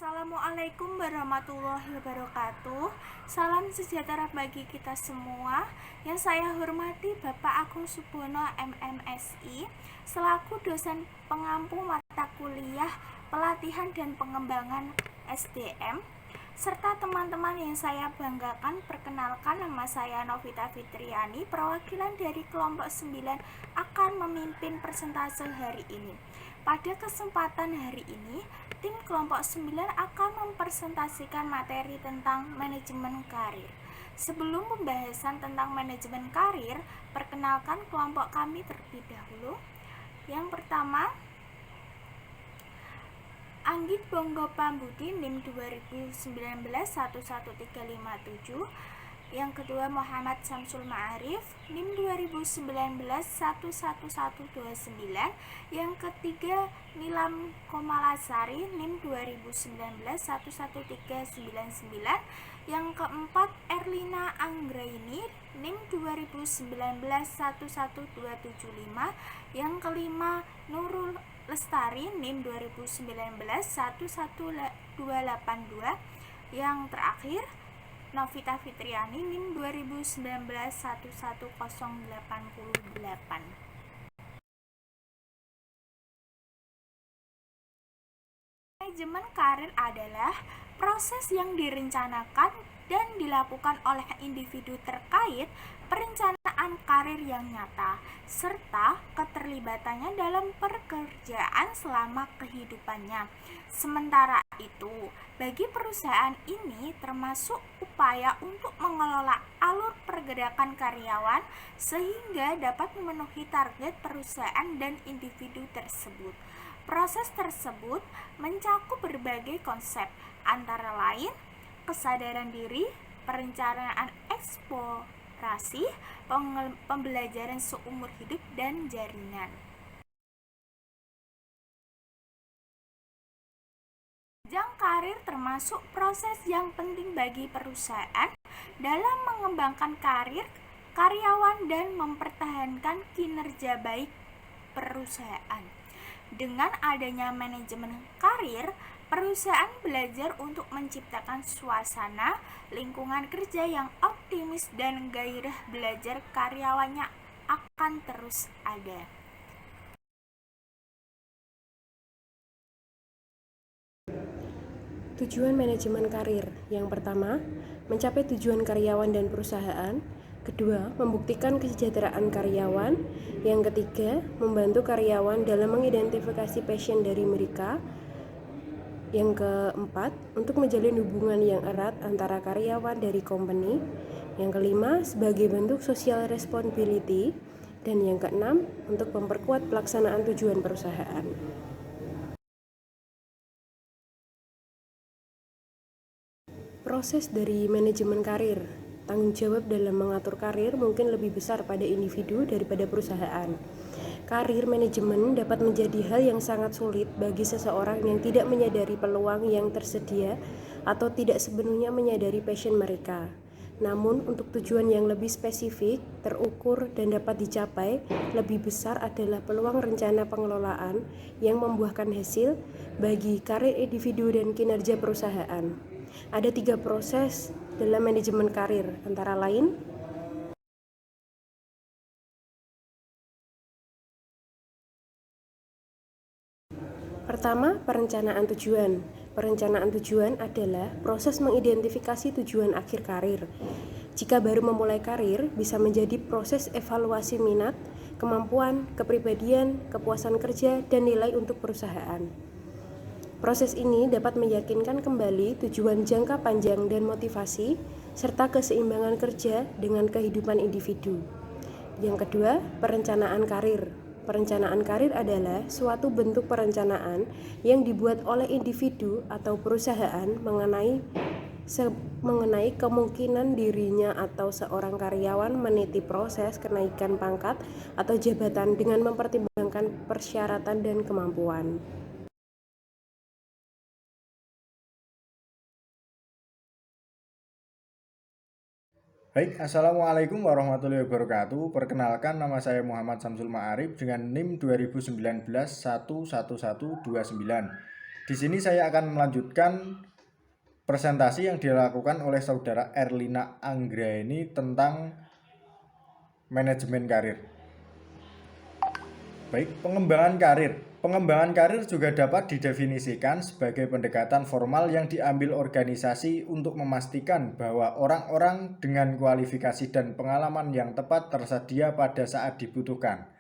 Assalamualaikum warahmatullahi wabarakatuh. Salam sejahtera bagi kita semua. Yang saya hormati Bapak Agung Subono MMSI selaku dosen pengampu mata kuliah pelatihan dan pengembangan SDM, serta teman-teman yang saya banggakan. Perkenalkan, nama saya Novita Fitriani, perwakilan dari kelompok 9 akan memimpin persentase hari ini. Pada kesempatan hari ini, tim kelompok 9 akan mempresentasikan materi tentang manajemen karir. Sebelum pembahasan tentang manajemen karir, perkenalkan kelompok kami terlebih dahulu. Yang pertama, Anggit Bonggo Pambudi, NIM 2019 11357. Yang kedua, Muhammad Samsul Ma'arif, NIM 2019 11129. Yang ketiga, Nilam Komalasari, NIM 2019 11399. Yang keempat, Erlina Anggraini, NIM 2019 11275. Yang kelima, Nurul Lestari, NIM 2019 11282. Yang terakhir, Novita Fitriani, NIM 2019 11088. Manajemen karir adalah proses yang direncanakan dan dilakukan oleh individu terkait perencanaan karir yang nyata, serta keterlibatannya dalam pekerjaan selama kehidupannya. Sementara itu, bagi perusahaan ini termasuk upaya untuk mengelola alur pergerakan karyawan sehingga dapat memenuhi target perusahaan dan individu tersebut. Proses tersebut mencakup berbagai konsep, antara lain kesadaran diri, perencanaan eksplorasi, pembelajaran seumur hidup, dan jaringan. Jenjang karir termasuk proses yang penting bagi perusahaan dalam mengembangkan karir karyawan dan mempertahankan kinerja baik perusahaan. Dengan adanya manajemen karir, perusahaan belajar untuk menciptakan suasana lingkungan kerja yang optimis dan gairah belajar karyawannya akan terus ada. Tujuan manajemen karir. Yang pertama, mencapai tujuan karyawan dan perusahaan. Kedua, membuktikan kesejahteraan karyawan. Yang ketiga, membantu karyawan dalam mengidentifikasi passion dari mereka. Yang keempat, untuk menjalin hubungan yang erat antara karyawan dari company. Yang kelima, sebagai bentuk social responsibility. Dan yang keenam, untuk memperkuat pelaksanaan tujuan perusahaan. Proses dari manajemen karir. Tanggung jawab dalam mengatur karir mungkin lebih besar pada individu daripada perusahaan. Karir manajemen dapat menjadi hal yang sangat sulit bagi seseorang yang tidak menyadari peluang yang tersedia atau tidak sepenuhnya menyadari passion mereka. Namun, untuk tujuan yang lebih spesifik, terukur, dan dapat dicapai, lebih besar adalah peluang rencana pengelolaan yang membuahkan hasil bagi karir individu dan kinerja perusahaan. Ada 3 proses dalam manajemen karir, antara lain: pertama, perencanaan tujuan. Perencanaan tujuan adalah proses mengidentifikasi tujuan akhir karir. Jika baru memulai karir, bisa menjadi proses evaluasi minat, kemampuan, kepribadian, kepuasan kerja, dan nilai untuk perusahaan. Proses ini dapat meyakinkan kembali tujuan jangka panjang dan motivasi, serta keseimbangan kerja dengan kehidupan individu. Yang kedua, perencanaan karir. Perencanaan karir adalah suatu bentuk perencanaan yang dibuat oleh individu atau perusahaan mengenai kemungkinan dirinya atau seorang karyawan meniti proses kenaikan pangkat atau jabatan dengan mempertimbangkan persyaratan dan kemampuan. Baik, Assalamualaikum warahmatullahi wabarakatuh. Perkenalkan, nama saya Muhammad Samsul Ma'arif dengan NIM 2019 11129. Di sini saya akan melanjutkan presentasi yang dilakukan oleh saudara Erlina Anggraeni tentang manajemen karir. Baik, pengembangan karir. Pengembangan karir juga dapat didefinisikan sebagai pendekatan formal yang diambil organisasi untuk memastikan bahwa orang-orang dengan kualifikasi dan pengalaman yang tepat tersedia pada saat dibutuhkan.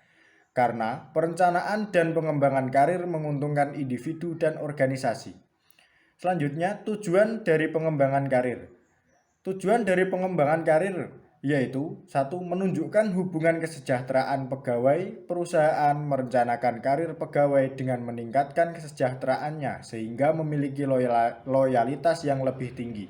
Karena perencanaan dan pengembangan karir menguntungkan individu dan organisasi. Selanjutnya, tujuan dari pengembangan karir. Tujuan dari pengembangan karir yaitu 1. Menunjukkan hubungan kesejahteraan pegawai. Perusahaan merencanakan karir pegawai dengan meningkatkan kesejahteraannya sehingga memiliki loyalitas yang lebih tinggi.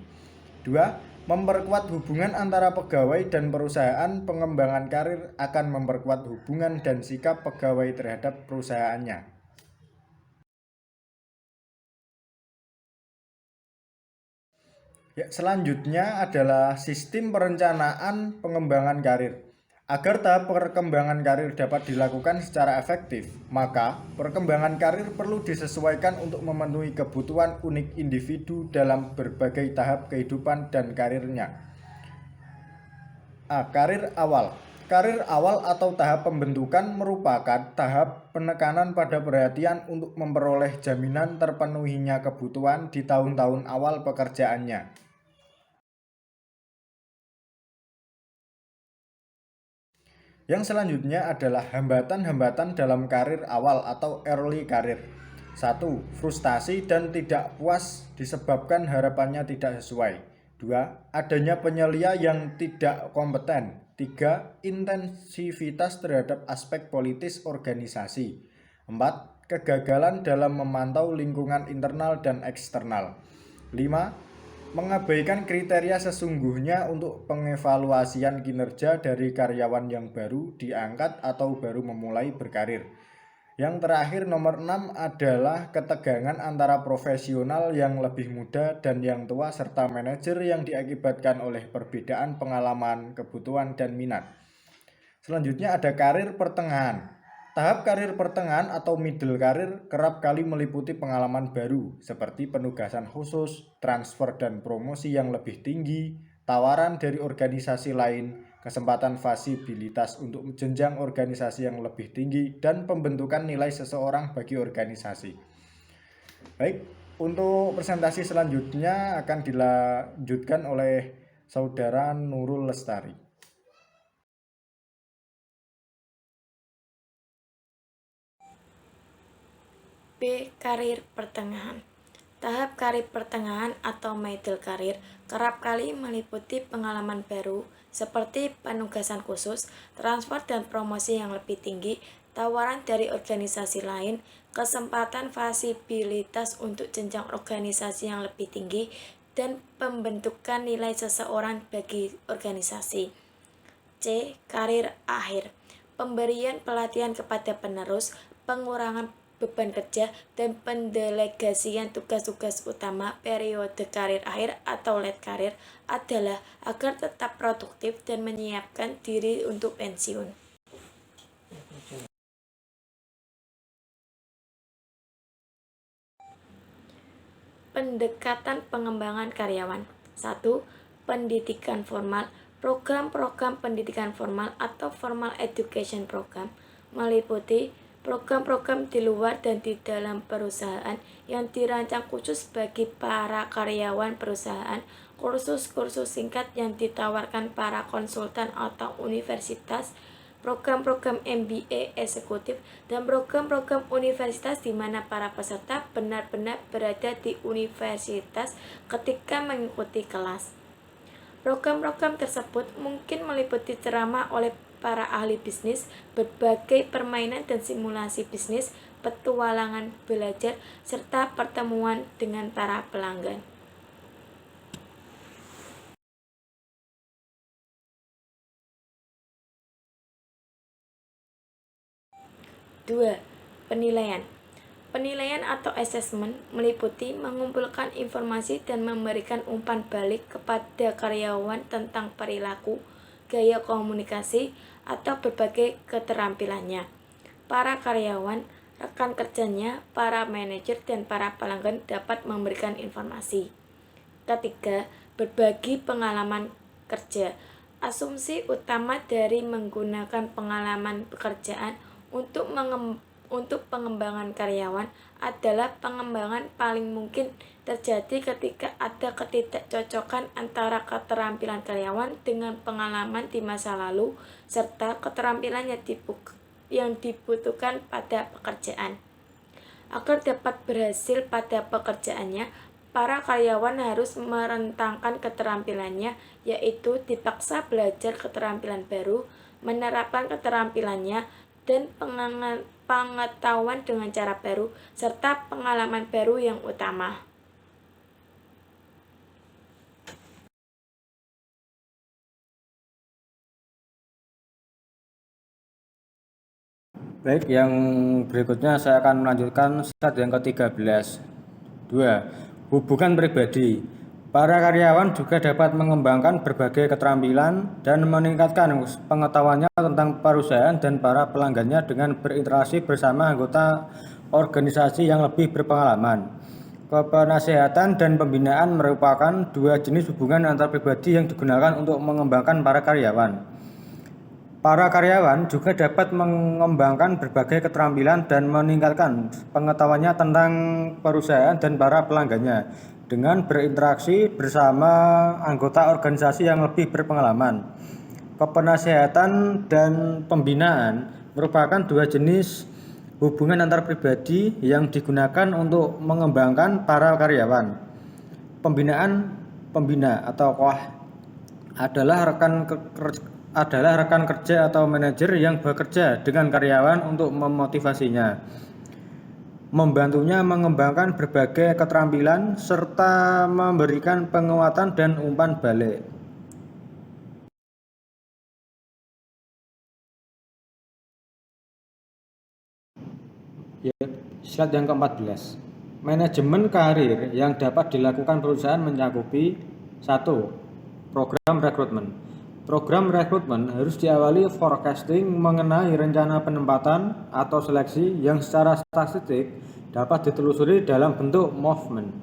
2. Memperkuat hubungan antara pegawai dan perusahaan. Pengembangan karir akan memperkuat hubungan dan sikap pegawai terhadap perusahaannya. Selanjutnya adalah sistem perencanaan pengembangan karir. Agar tahap perkembangan karir dapat dilakukan secara efektif, maka perkembangan karir perlu disesuaikan untuk memenuhi kebutuhan unik individu dalam berbagai tahap kehidupan dan karirnya. Karir awal. Karir awal atau tahap pembentukan merupakan tahap penekanan pada perhatian untuk memperoleh jaminan terpenuhinya kebutuhan di tahun-tahun awal pekerjaannya. Yang selanjutnya adalah hambatan-hambatan dalam karir awal atau early karir. 1. Frustasi dan tidak puas disebabkan harapannya tidak sesuai. 2. Adanya penyelia yang tidak kompeten. 3. Intensivitas terhadap aspek politis organisasi. 4. Kegagalan dalam memantau lingkungan internal dan eksternal. 5. Mengabaikan kriteria sesungguhnya untuk pengevaluasian kinerja dari karyawan yang baru diangkat atau baru memulai berkarir. Yang terakhir nomor 6 adalah ketegangan antara profesional yang lebih muda dan yang tua serta manajer yang diakibatkan oleh perbedaan pengalaman, kebutuhan, dan minat. Selanjutnya ada karir pertengahan. Tahap karir pertengahan atau middle karir kerap kali meliputi pengalaman baru seperti penugasan khusus, transfer dan promosi yang lebih tinggi, tawaran dari organisasi lain, kesempatan fasibilitas untuk jenjang organisasi yang lebih tinggi, dan pembentukan nilai seseorang bagi organisasi. Baik, untuk presentasi selanjutnya akan dilanjutkan oleh saudara Nurul Lestari. B. Karir pertengahan. Tahap karir pertengahan atau middle karir kerap kali meliputi pengalaman baru seperti penugasan khusus, transfer dan promosi yang lebih tinggi, tawaran dari organisasi lain, kesempatan fasibilitas untuk jenjang organisasi yang lebih tinggi, dan pembentukan nilai seseorang bagi organisasi. C. Karir akhir. Pemberian pelatihan kepada penerus, pengurangan beban kerja, dan pendelegasian tugas-tugas utama. Periode karir akhir atau late karir adalah agar tetap produktif dan menyiapkan diri untuk pensiun. Pendekatan pengembangan karyawan. 1. Pendidikan formal. Program-program pendidikan formal atau formal education program meliputi program-program di luar dan di dalam perusahaan yang dirancang khusus bagi para karyawan perusahaan, kursus-kursus singkat yang ditawarkan para konsultan atau universitas, program-program MBA eksekutif, dan program-program universitas di mana para peserta benar-benar berada di universitas ketika mengikuti kelas. Program-program tersebut mungkin meliputi ceramah oleh para ahli bisnis, berbagai permainan dan simulasi bisnis, petualangan belajar, serta pertemuan dengan para pelanggan. Dua, penilaian. Penilaian atau assessment meliputi mengumpulkan informasi dan memberikan umpan balik kepada karyawan tentang perilaku, gaya komunikasi, atau berbagai keterampilannya. Para karyawan rekan kerjanya, para manajer, dan para pelanggan dapat memberikan informasi. Ketiga, berbagi pengalaman kerja. Asumsi utama dari menggunakan pengalaman pekerjaan untuk pengembangan karyawan adalah pengembangan paling mungkin terjadi ketika ada ketidakcocokan antara keterampilan karyawan dengan pengalaman di masa lalu serta keterampilan yang dibutuhkan pada pekerjaan. Agar dapat berhasil pada pekerjaannya, para karyawan harus merentangkan keterampilannya, yaitu dipaksa belajar keterampilan baru, menerapkan keterampilannya, dan pengetahuan dengan cara baru, serta pengalaman baru yang utama. Baik, yang berikutnya saya akan melanjutkan slide yang ke-13. 2. Hubungan pribadi. Para karyawan juga dapat mengembangkan berbagai keterampilan dan meningkatkan pengetahuannya tentang perusahaan dan para pelanggannya dengan berinteraksi bersama anggota organisasi yang lebih berpengalaman. Kepenasehatan dan pembinaan merupakan dua jenis hubungan antar pribadi yang digunakan untuk mengembangkan para karyawan. Para karyawan juga dapat mengembangkan berbagai keterampilan dan meningkatkan pengetahuannya tentang perusahaan dan para pelanggannya dengan berinteraksi bersama anggota organisasi yang lebih berpengalaman. Kepenasehatan dan pembinaan merupakan dua jenis hubungan antar pribadi yang digunakan untuk mengembangkan para karyawan. Pembina atau koh adalah rekan kerja atau manajer yang bekerja dengan karyawan untuk memotivasinya, membantunya mengembangkan berbagai keterampilan, serta memberikan penguatan dan umpan balik. Slide yang ke-14. Manajemen karir yang dapat dilakukan perusahaan mencakupi 1. Program rekrutmen. Program rekrutmen harus diawali forecasting mengenai rencana penempatan atau seleksi yang secara statistik dapat ditelusuri dalam bentuk movement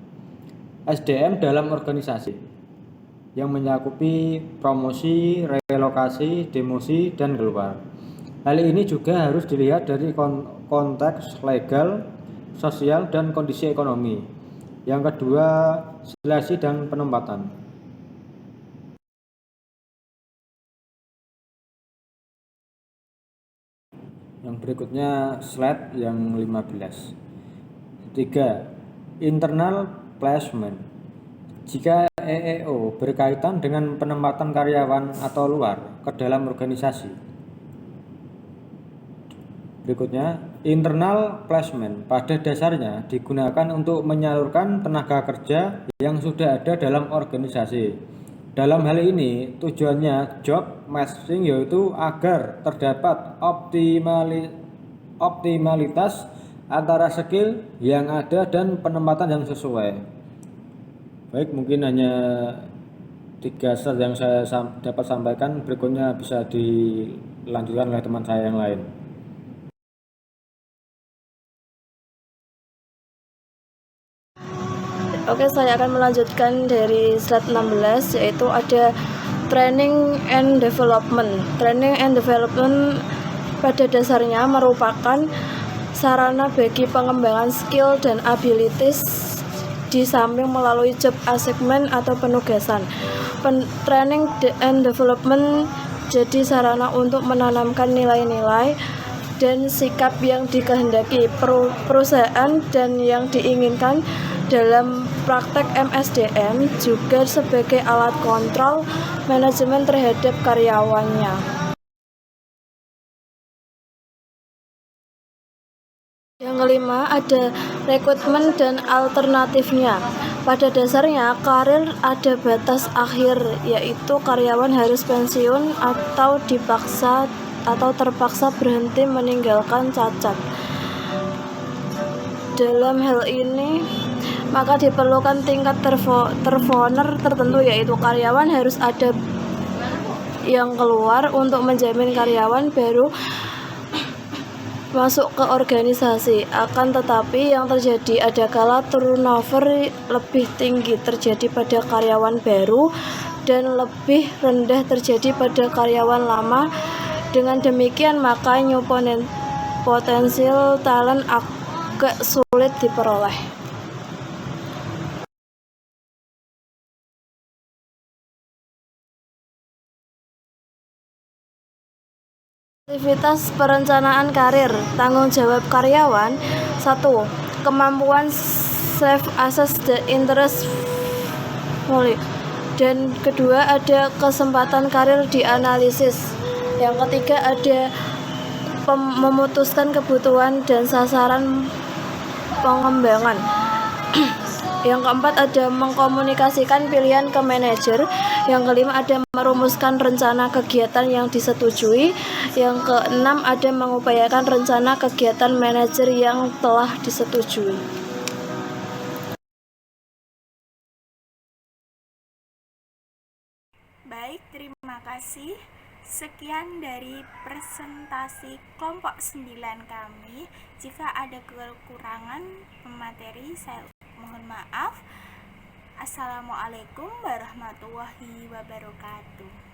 SDM dalam organisasi yang mencakupi promosi, relokasi, demosi, dan keluar. Hal ini juga harus dilihat dari konteks legal, sosial, dan kondisi ekonomi. Yang kedua, seleksi dan penempatan. Yang berikutnya slide yang 15. 3. Internal placement. Jika EEO berkaitan dengan penempatan karyawan atau luar ke dalam organisasi. Berikutnya, internal placement pada dasarnya digunakan untuk menyalurkan tenaga kerja yang sudah ada dalam organisasi. Dalam hal ini, tujuannya job matching, yaitu agar terdapat optimalitas antara skill yang ada dan penempatan yang sesuai. Baik, mungkin hanya 3 slide yang saya dapat sampaikan. Berikutnya bisa dilanjutkan oleh teman saya yang lain. Oke, saya akan melanjutkan dari slide 16, yaitu ada training and development. Training and development pada dasarnya merupakan sarana bagi pengembangan skill dan abilities di samping melalui job assignment atau penugasan. Training and development jadi sarana untuk menanamkan nilai-nilai dan sikap yang dikehendaki perusahaan dan yang diinginkan dalam praktek MSDM, juga sebagai alat kontrol manajemen terhadap karyawannya. Yang kelima, ada rekrutmen dan alternatifnya. Pada dasarnya, karir ada batas akhir, yaitu karyawan harus pensiun atau terpaksa berhenti meninggalkan cacat. Dalam hal ini, maka diperlukan tingkat terfoner tertentu, yaitu karyawan harus ada yang keluar untuk menjamin karyawan baru masuk ke organisasi. Akan tetapi yang terjadi adalah turnover lebih tinggi terjadi pada karyawan baru dan lebih rendah terjadi pada karyawan lama. Dengan demikian maka new potential talent agak sulit diperoleh. Aktivitas perencanaan karir, tanggung jawab karyawan. 1. Kemampuan self-assess the interest value. Dan kedua ada kesempatan karir dianalisis. Yang ketiga ada memutuskan kebutuhan dan sasaran pengembangan. Yang keempat ada mengkomunikasikan pilihan ke manajer. Yang kelima ada merumuskan rencana kegiatan yang disetujui. Yang keenam ada mengupayakan rencana kegiatan manajer yang telah disetujui. Baik, terima kasih. Sekian dari presentasi kelompok 9 kami. Jika ada kekurangan materi, saya mohon maaf. Assalamualaikum warahmatullahi wabarakatuh.